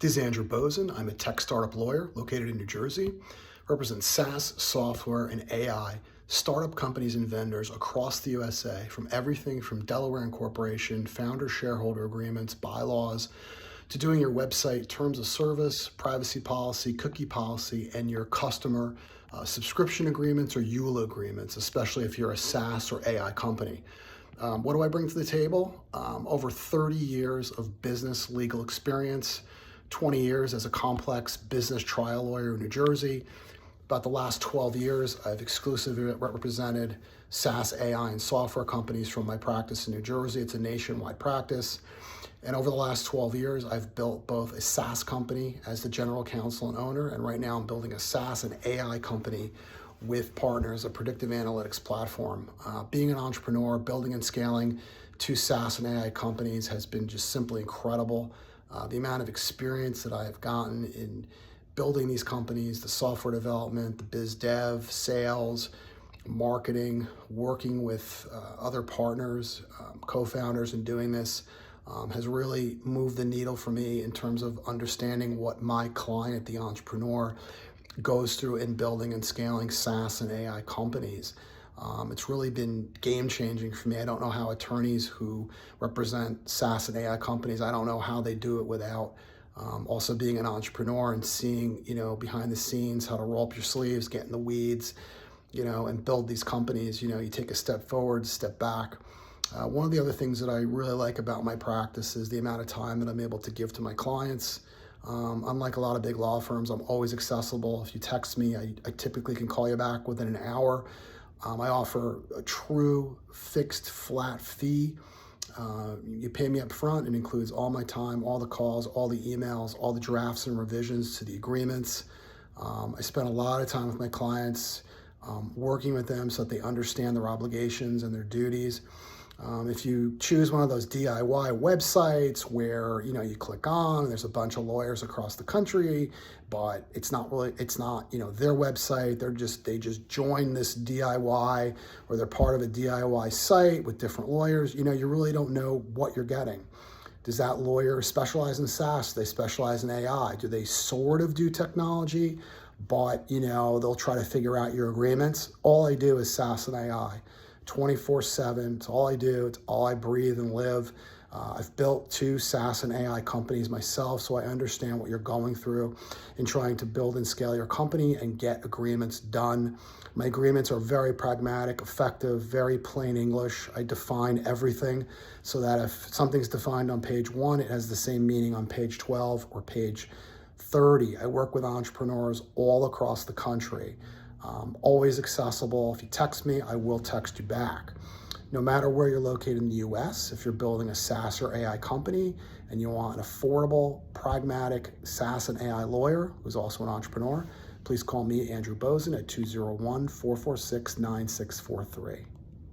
This is Andrew Bosin. I'm a tech startup lawyer located in New Jersey. Represent SaaS, software, and AI startup companies and vendors across the USA, from everything from Delaware Incorporation, founder-shareholder agreements, bylaws, to doing your website terms of service, privacy policy, cookie policy, and your customer subscription agreements or EULA agreements, especially if you're a SaaS or AI company. What do I bring to the table? Over 30 years of business legal experience, 20 years as a complex business trial lawyer in New Jersey. About the last 12 years, I've exclusively represented SaaS, AI, and software companies from my practice in New Jersey. It's a nationwide practice. And over the last 12 years, I've built both a SaaS company as the general counsel and owner, and right now I'm building a SaaS and AI company with partners, a predictive analytics platform. Being an entrepreneur, building and scaling two SaaS and AI companies has been just simply incredible. The amount of experience that I have gotten in building these companies, the software development, the biz dev, sales, marketing, working with other partners, co-founders in doing this has really moved the needle for me in terms of understanding what my client, the entrepreneur, goes through in building and scaling SaaS and AI companies. It's really been game-changing for me. I don't know how attorneys who represent SaaS and AI companies, I don't know how they do it without also being an entrepreneur and seeing, behind the scenes, how to roll up your sleeves, get in the weeds, and build these companies. You take a step forward, step back. One of the other things that I really like about my practice is the amount of time that I'm able to give to my clients. Unlike a lot of big law firms, I'm always accessible. If you text me, I typically can call you back within an hour. I offer a true fixed flat fee. You pay me up front. It includes all my time, all the calls, all the emails, all the drafts and revisions to the agreements. I spend a lot of time with my clients, working with them so that they understand their obligations and their duties. If you choose one of those DIY websites where, you click on, there's a bunch of lawyers across the country, but it's not their website. They just join this DIY, or they're part of a DIY site with different lawyers. You really don't know what you're getting. Does that lawyer specialize in SaaS? Do they specialize in AI? Do they sort of do technology, but, they'll try to figure out your agreements? All I do is SaaS and AI. 24/7. It's all I do. It's all I breathe and live. I've built two SaaS and AI companies myself, so I understand what you're going through in trying to build and scale your company and get agreements done. My agreements are very pragmatic, effective, very plain English. I define everything so that if something's defined on page 1, it has the same meaning on page 12 or page 30. I work with entrepreneurs all across the country. Always accessible. If you text me, I will text you back. No matter where you're located in the US, if you're building a SaaS or AI company and you want an affordable, pragmatic SaaS and AI lawyer who's also an entrepreneur, please call me, Andrew Bosin, at 201-446-9643.